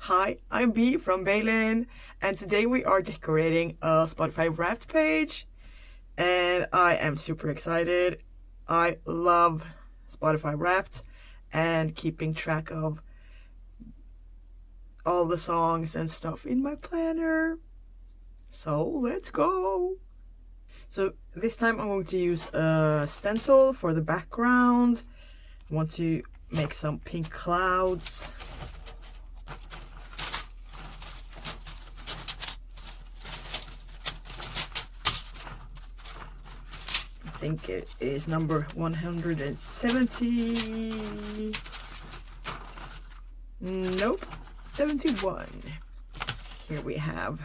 Hi, I'm B from Beilind, and today we are decorating a Spotify Wrapped page, and I am super excited. I love Spotify Wrapped and keeping track of all the songs and stuff in my planner. So let's go! So this time I'm going to use a stencil for the background. I want to make some pink clouds. I think it is number 170. Nope, 71. Here we have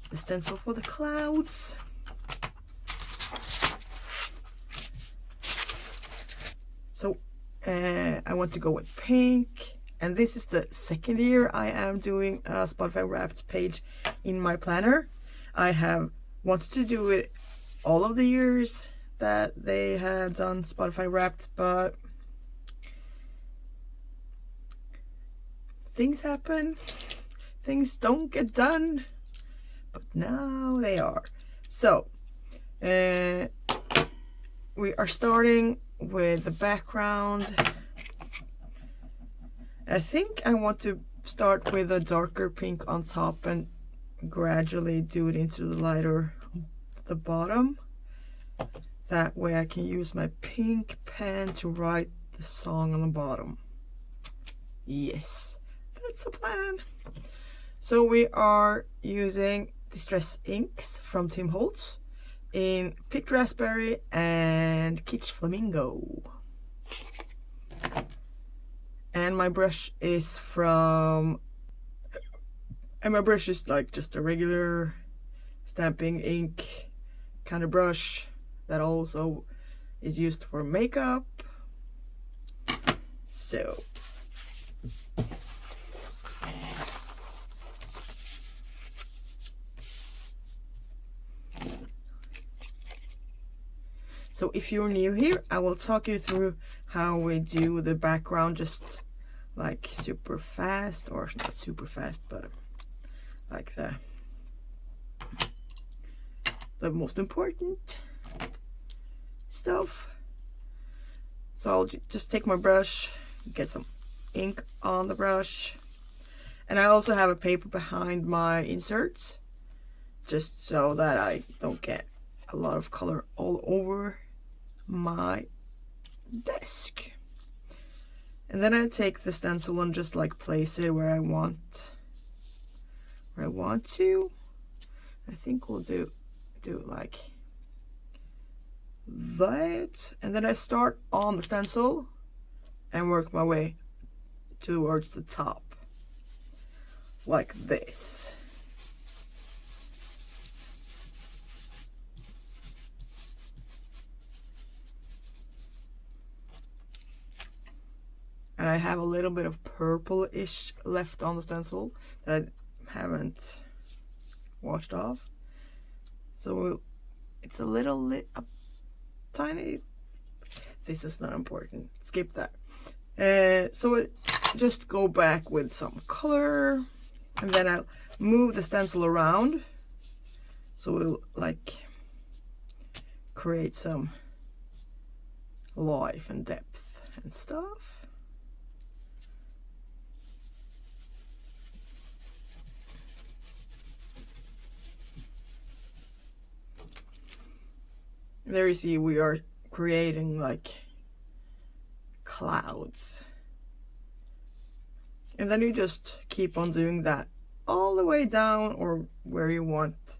the stencil for the clouds. So I want to go with pink, and this is the second year I am doing a Spotify Wrapped page in my planner. I have wanted to do it all of the years that they have done Spotify Wrapped, but things happen, things don't get done, but now they are. So we are starting with the background. I think I want to start with a darker pink on top and gradually do it into the lighter the bottom. That way I can use my pink pen to write the song on the bottom. Yes, that's the plan. So we are using Distress Inks from Tim Holtz in Picked Raspberry and Kitsch Flamingo. And my brush is like just a regular stamping ink kind of brush that also is used for makeup. So if you're new here, I will talk you through how we do the background, just like super fast, or not super fast, but like the most important stuff. So I'll just take my brush, get some ink on the brush, and I also have a paper behind my inserts, just so that I don't get a lot of color all over my desk. And then I take the stencil and just like place it where I want to. I think we'll do like that, and then I start on the stencil and work my way towards the top like this. And I have a little bit of purple-ish left on the stencil that I haven't washed off. So it's a tiny, this is not important, skip that. So just go back with some color, and then I'll move the stencil around, so we'll like create some life and depth and stuff. There you see we are creating like clouds, and then you just keep on doing that all the way down, or where you want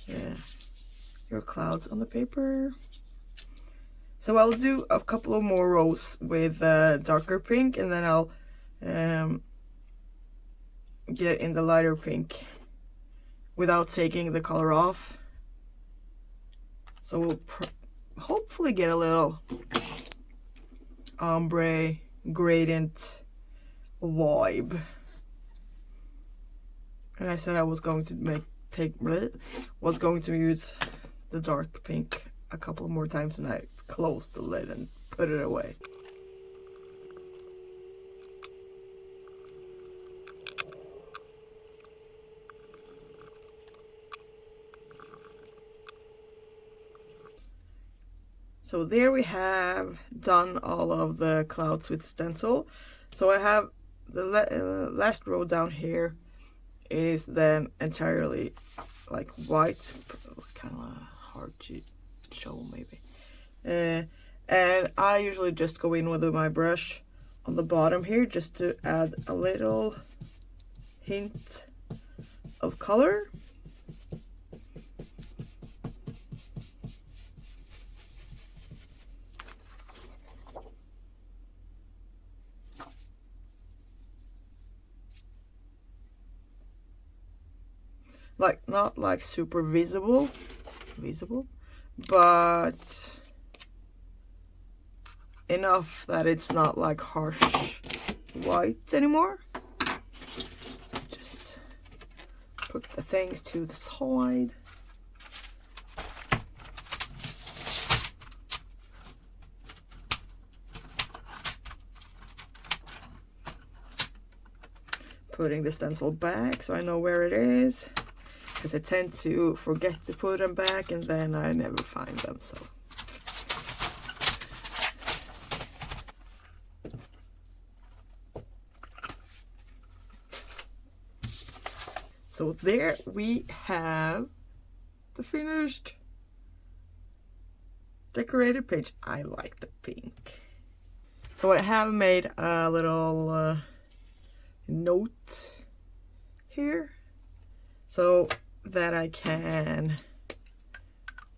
your clouds on the paper. So I'll do a couple of more rows with darker pink, and then I'll get in the lighter pink without taking the color off. So we'll hopefully get a little ombre gradient vibe. And I said I was going to use the dark pink a couple more times, and I closed the lid and put it away. So there we have done all of the clouds with stencil. So I have the last row down here is then entirely like white, kind of hard to show maybe. And I usually just go in with my brush on the bottom here just to add a little hint of color. Like, not like super visible, but enough that it's not like harsh white anymore. So just put the things to the side. Putting the stencil back so I know where it is, because I tend to forget to put them back and then I never find them. So there we have the finished decorated page. I like the pink. So I have made a little note here so that I can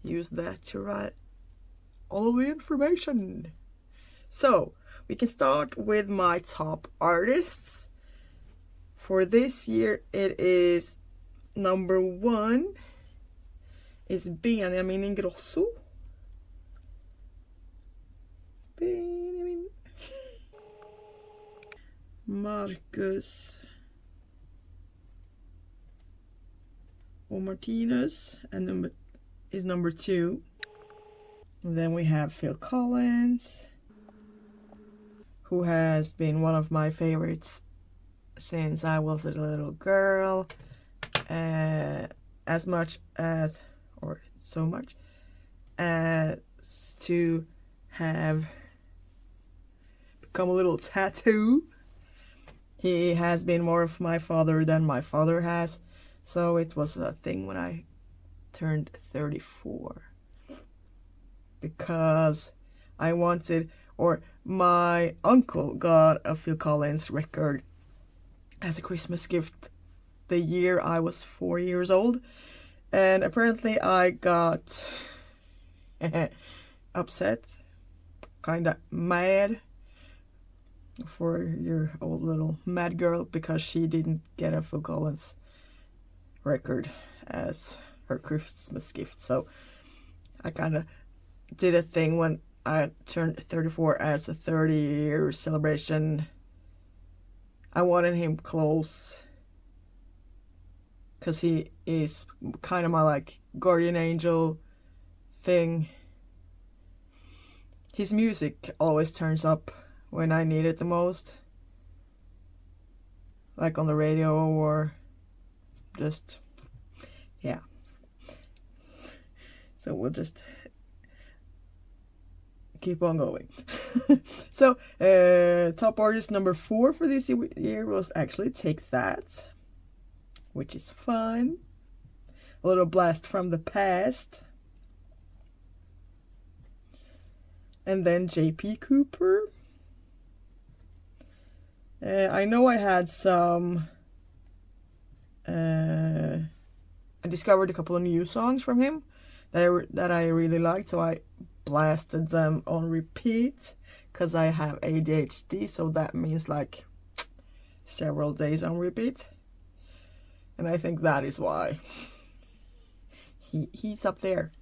use that to write all of the information. So we can start with my top artists. For this year it is number 1 is Benjamin Ingrosso. Marcus or Martinez and is number 2. And then we have Phil Collins, who has been one of my favorites since I was a little girl, as much as, or so much as to have become a little tattoo. He has been more of my father than my father has, so it was a thing when I turned 34. Because I wanted, or my uncle got a Phil Collins record as a Christmas gift the year I was 4 years old. And apparently I got upset, kinda mad for your old little mad girl because she didn't get a Phil Collins record as her Christmas gift. So I kind of did a thing when I turned 34 as a 30-year celebration. I wanted him close because he is kind of my like guardian angel thing. His music always turns up when I need it the most, like on the radio or just, yeah. So we'll just keep on going. So top artist number 4 for this year was actually Take That, which is fun. A little blast from the past. And then JP Cooper. I know I had some, I discovered a couple of new songs from him that I really liked, so I blasted them on repeat because I have ADHD, so that means like several days on repeat, and I think that is why he's up there.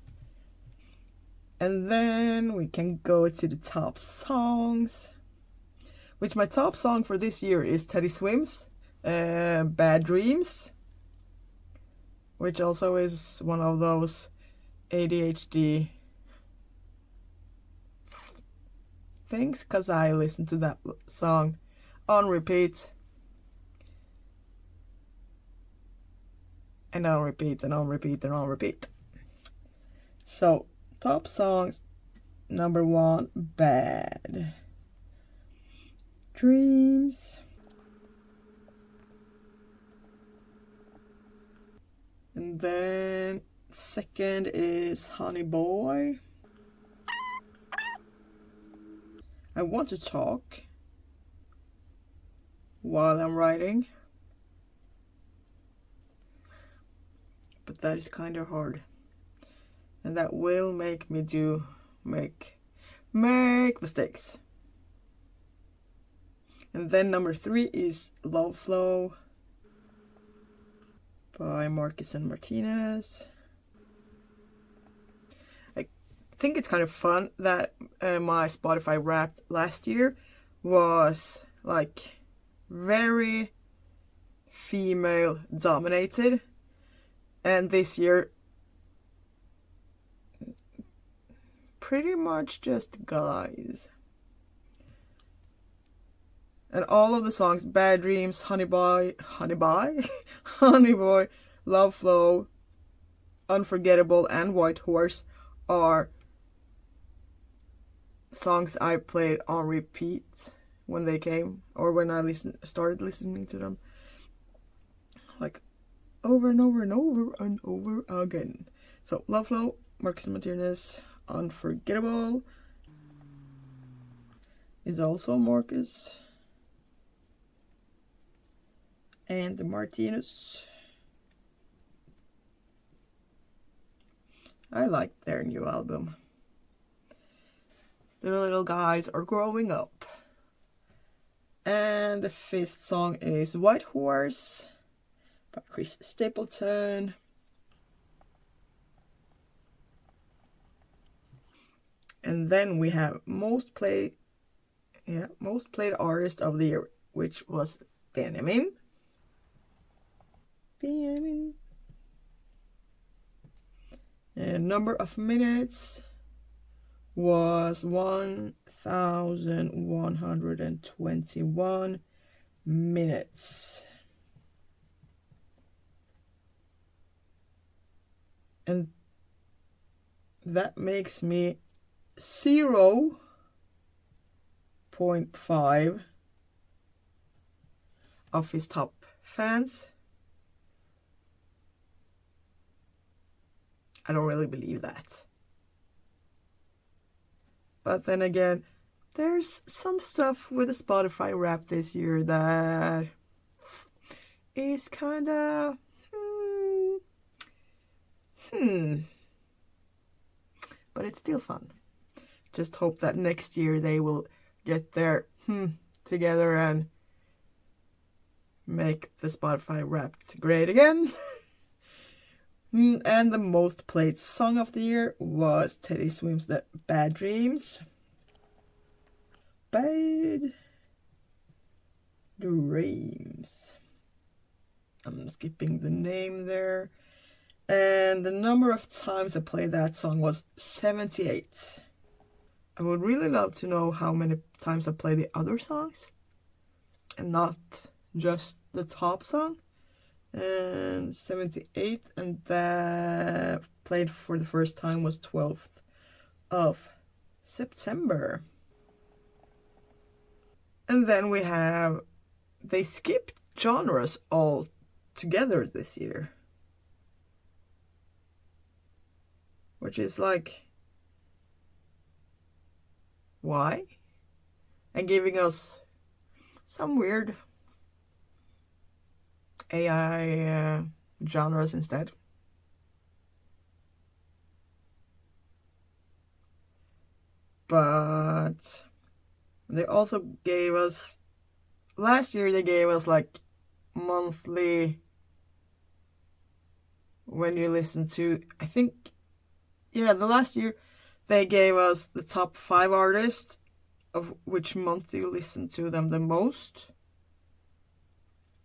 And then we can go to the top songs, which my top song for this year is Teddy Swims' Bad Dreams, which also is one of those ADHD things, because I listen to that song on repeat and on repeat and on repeat and on repeat. So top songs number 1, Bad Dreams. And then second is Honey Boy. I want to talk while I'm writing, but that is kind of hard, and that will make me make mistakes. And then number 3 is Love Flow by Marcus and Martinez. I think it's kind of fun that my Spotify Wrapped last year was like very female dominated, and this year pretty much just guys. And all of the songs, Bad Dreams, Honey Boy, Honey Boy, Love Flow, Unforgettable, and White Horse, are songs I played on repeat when they came, or when I started listening to them, like over and over and over and over again. So Love Flow, Marcus and Martinez. Unforgettable is also Marcus and the Martinez. I like their new album. The little guys are growing up. And the 5th song is White Horse by Chris Stapleton. And then we have most played artist of the year, which was Benjamin. And number of minutes was 1,121 minutes. And that makes me 0.5 of his top fans. I don't really believe that. But then again, there's some stuff with the Spotify Wrapped this year that is kinda but it's still fun. Just hope that next year they will get their together and make the Spotify Wrapped great again. And the most played song of the year was Teddy Swims' The Bad Dreams. Bad Dreams. I'm skipping the name there. And the number of times I played that song was 78. I would really love to know how many times I play the other songs and not just the top song. And 78, and that played for the first time was 12th of September. And then we have, they skipped genres all together this year, which is like, why? And giving us some weird AI genres instead. But they also gave us, last year they gave us like monthly, when you listen to, I think, the last year they gave us the top 5 artists of which month you listen to them the most.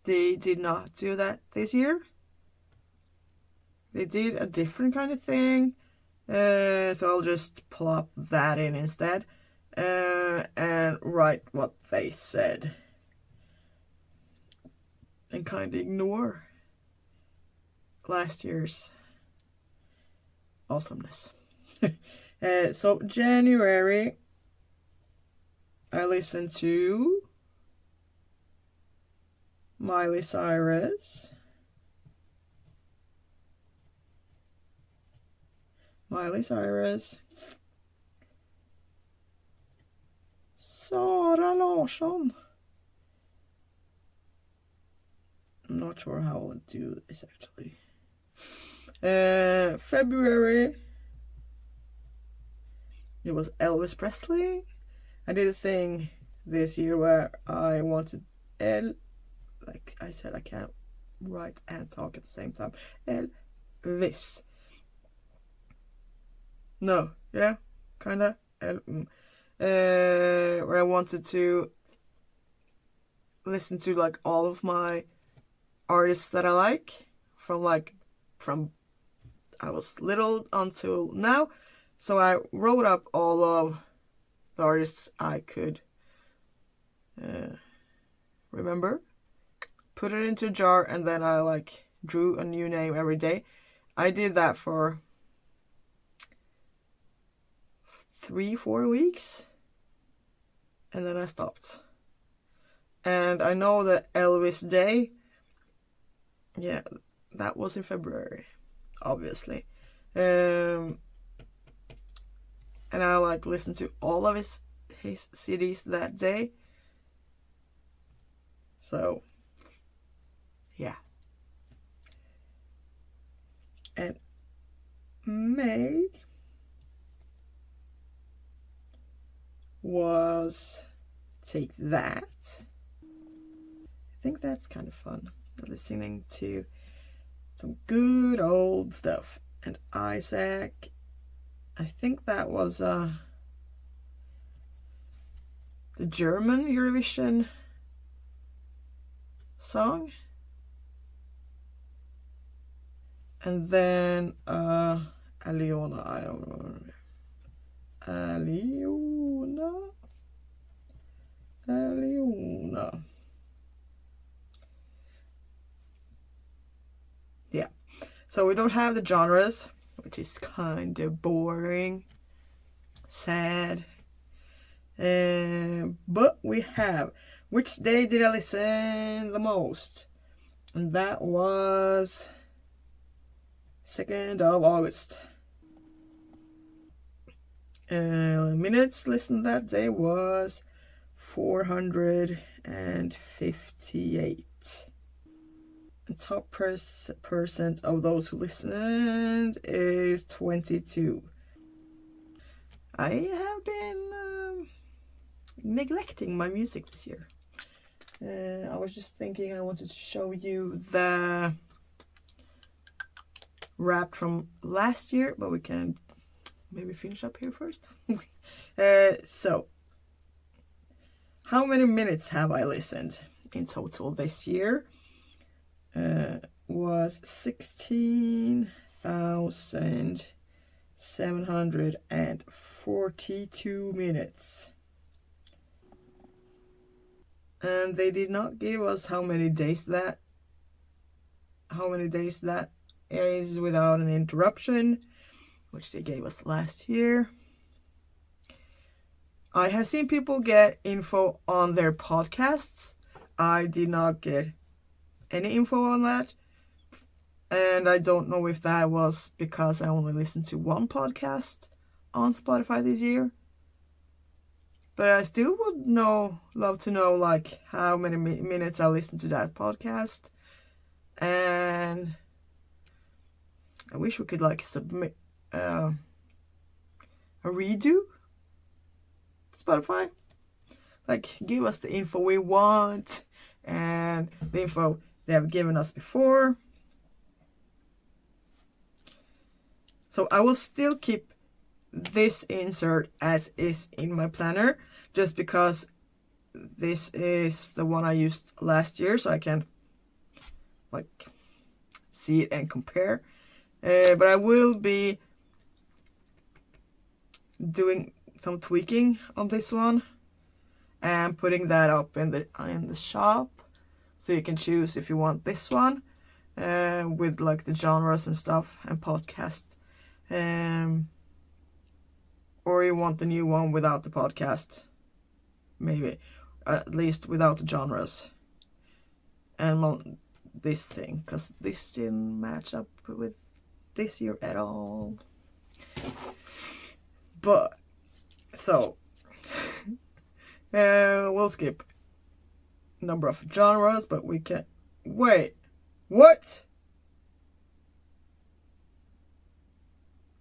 They did not do that this year. They did a different kind of thing. So I'll just plop that in instead. And write what they said. And kind of ignore last year's awesomeness. So January, I listened to Miley Cyrus. Sara Larsson. I'm not sure how I'll do this actually. February, it was Elvis Presley. I did a thing this year where I wanted like I said, I can't write and talk at the same time. Elvis. No, yeah, kinda. Where I wanted to listen to like all of my artists that I like from I was little until now. So I wrote up all of the artists I could remember, put it into a jar, and then I like drew a new name every day. I did that for 3-4 weeks, and then I stopped. And I know that Elvis Day, yeah, that was in February, obviously. And I like listened to all of his CDs that day. So yeah. And May was Take That. I think that's kind of fun, listening to some good old stuff. And Isaac, I think that was the German Eurovision song. And then Aliona, I don't know. Aliona. Yeah. So we don't have the genres, which is kind of boring, sad. But we have which day did I listen the most? And that was 2nd of August. Minutes listened that day was 458. And top percent of those who listened is 22. I have been neglecting my music this year. I was just thinking I wanted to show you the wrap from last year, but we can maybe finish up here first. So, how many minutes have I listened in total this year? Was 16,742 minutes. And they did not give us how many days that is without an interruption, which they gave us last year. I have seen people get info on their podcasts. I did not get any info on that. And I don't know if that was because I only listened to one podcast on Spotify this year. But I still would love to know like how many minutes I listened to that podcast. And I wish we could like submit a redo to Spotify. Like give us the info we want and the info they have given us before. So I will still keep this insert as is in my planner, just because this is the one I used last year, so I can like see it and compare. But I will be doing some tweaking on this one and putting that up in the shop, so you can choose if you want this one with like the genres and stuff and podcast. or you want the new one without the podcast. Maybe. At least without the genres. And this thing, because this didn't match up with this year at all. But, so, we'll skip number of genres, but we can, wait, what?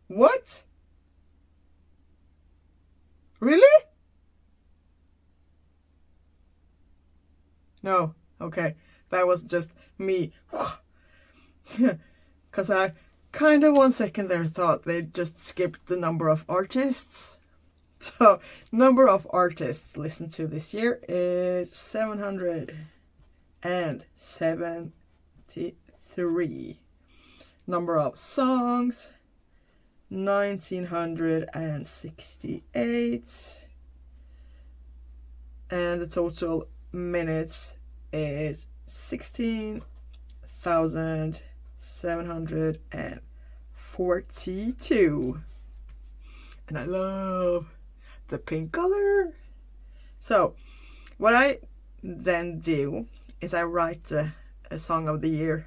What? Really? No, okay, that was just me. Because I kind of 1 second there thought they just skipped the number of artists. So, number of artists listened to this year is 773. Number of songs, 1968. And the total minutes is 16,742. And I love the pink color. So what I then do is I write a song of the year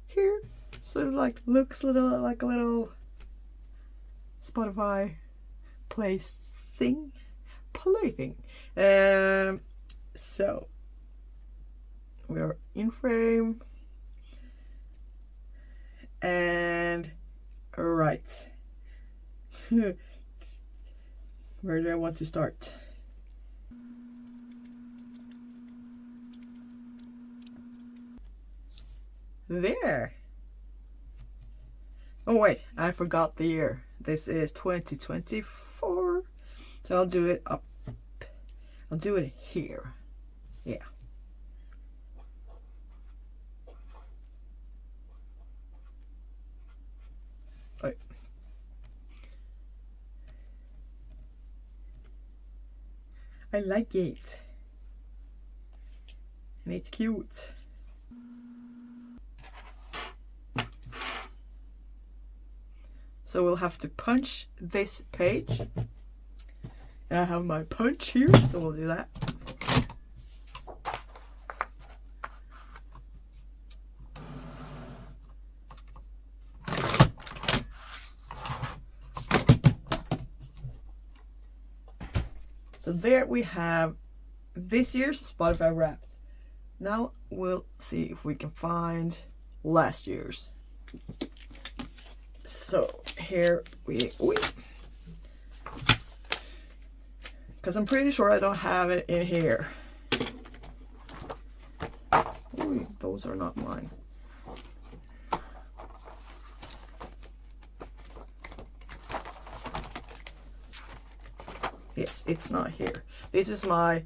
here. So it like looks like a little Spotify plaything. So we are in frame and right. Where do I want to start? There. Oh wait, I forgot the year. This is 2024. So I'll do it up. I'll do it here. Yeah. Wait. I like it. And it's cute. So we'll have to punch this page. And I have my punch here, so we'll do that. So there we have this year's Spotify Wrapped. Now we'll see if we can find last year's. So here we because I'm pretty sure I don't have it in here. Ooh, those are not mine. Yes, it's not here. This is my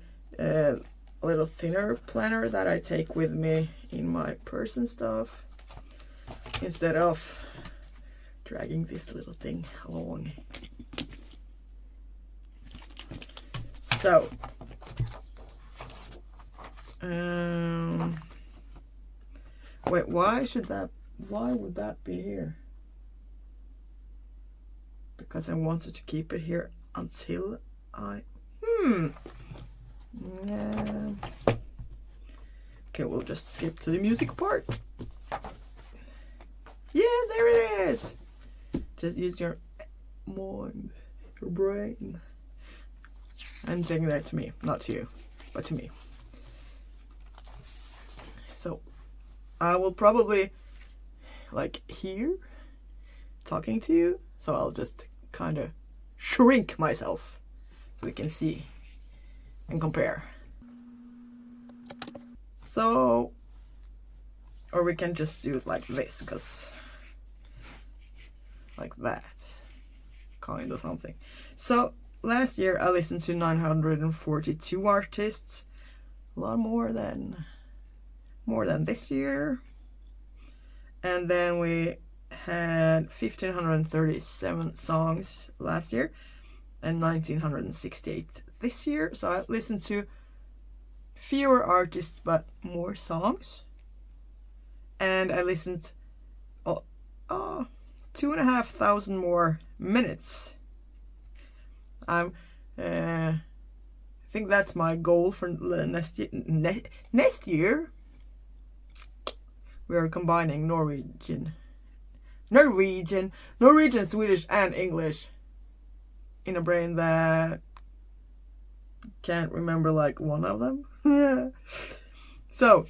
little thinner planner that I take with me in my purse and stuff, instead of dragging this little thing along. So, wait, why would that be here? Because I wanted to keep it here until yeah. Okay, we'll just skip to the music part. Yeah, there it is. Just use your mind, your brain. I'm saying that to me, not to you, but to me. So I will probably like here talking to you, so I'll just kind of shrink myself so we can see and compare. So, or we can just do it like this, because like that, kind of something. So last year I listened to 942 artists, a lot more than this year. And then we had 1,537 songs last year and 1,968 this year. So I listened to fewer artists but more songs. And I listened 2,500 more minutes I'm I think that's my goal for next year. Next year we are combining Norwegian, Swedish, and English in a brain that can't remember like one of them. So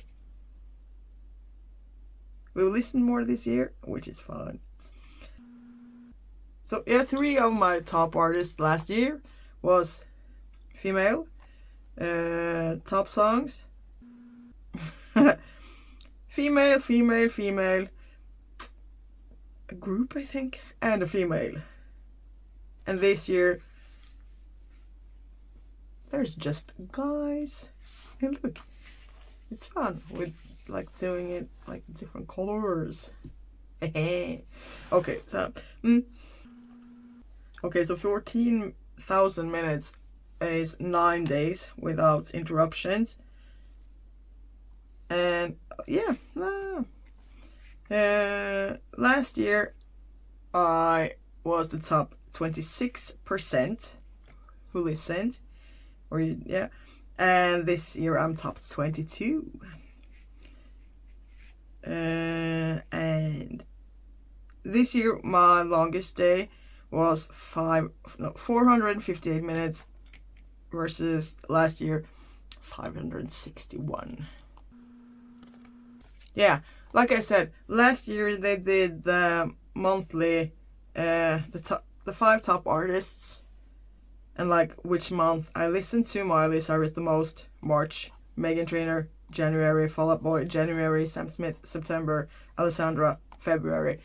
we'll listen more this year, which is fun. So yeah, 3 of my top artists last year was female. Top songs. female. A group, I think, and a female. And this year, there's just guys. And look, it's fun with like doing it like different colors. Okay, so okay, so 14,000 minutes is 9 days without interruptions. And yeah, last year I was the top 26% who listened, and this year I'm top 22. And this year my longest day was 458 minutes versus last year 561. Yeah, like I said, last year they did the monthly the 5 top artists and like which month I listened to Miley Cyrus the most: March, Meghan Trainor, January, Fall Out Boy, January, Sam Smith, September, Alessandra, February.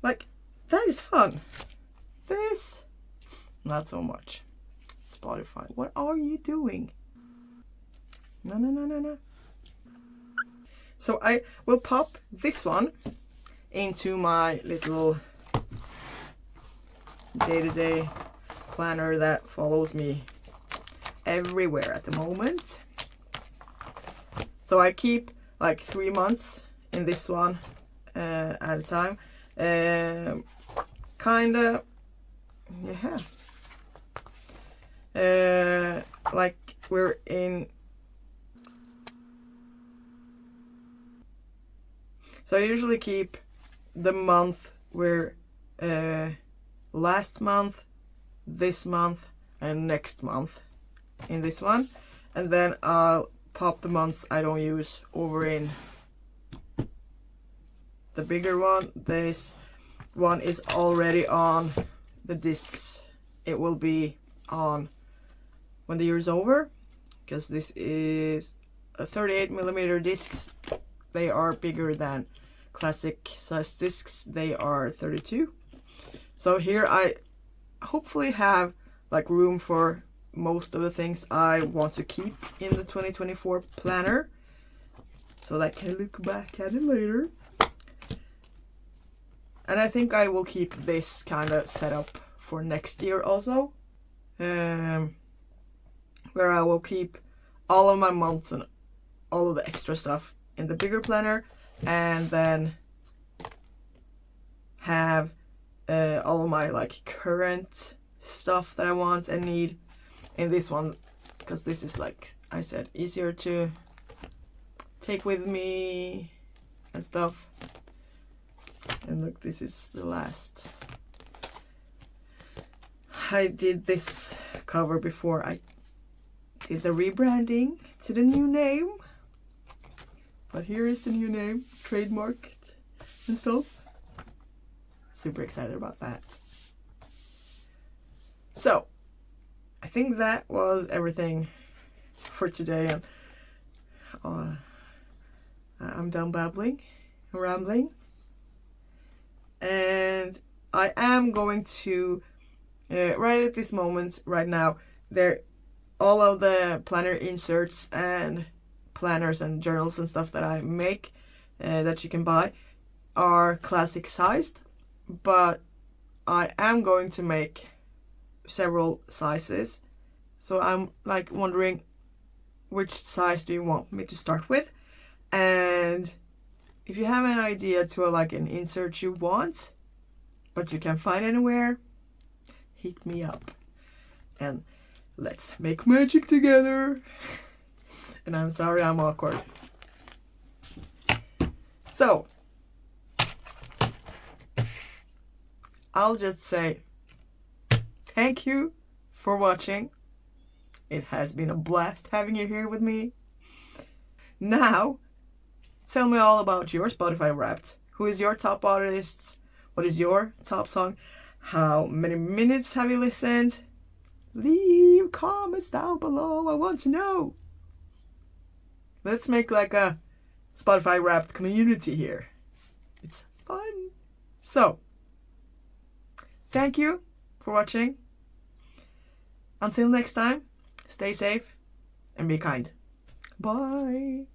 Like, that is fun. This, not so much. Spotify, what are you doing? No. So I will pop this one into my little day-to-day planner that follows me everywhere at the moment. So I keep like 3 months in this one at a time. Kinda, yeah. Like we're in. So I usually keep the month where last month, this month, and next month in this one, and then I'll pop the months I don't use over in the bigger one. This one is already on the discs. It will be on when the year is over, because this is a 38mm discs. They are bigger than classic size discs. They are 32. So here I hopefully have like room for most of the things I want to keep in the 2024 planner, so that I can look back at it later. And I think I will keep this kind of set up for next year also, where I will keep all of my months and all of the extra stuff in the bigger planner, and then have all of my like current stuff that I want and need in this one, because this is, like I said, easier to take with me and stuff. And look, this is the last. I did this cover before I did the rebranding to the new name, but here is the new name, trademarked and stuff. Super excited about that. So I think that was everything for today, and I'm done babbling, rambling, and I am going to right at this moment, right now, all of the planner inserts and planners and journals and stuff that I make that you can buy are classic sized, but I am going to make several sizes. So I'm like wondering, which size do you want me to start with? And if you have an idea to like an insert you want but you can't find anywhere, hit me up. and let's make magic together. And I'm sorry I'm awkward. So, I'll just say thank you for watching. It has been a blast having you here with me. Now, tell me all about your Spotify Wrapped. Who is your top artist? What is your top song? How many minutes have you listened? Leave comments down below. I want to know. Let's make like a Spotify Wrapped community here. It's fun. So, thank you for watching. Until next time, stay safe and be kind. Bye.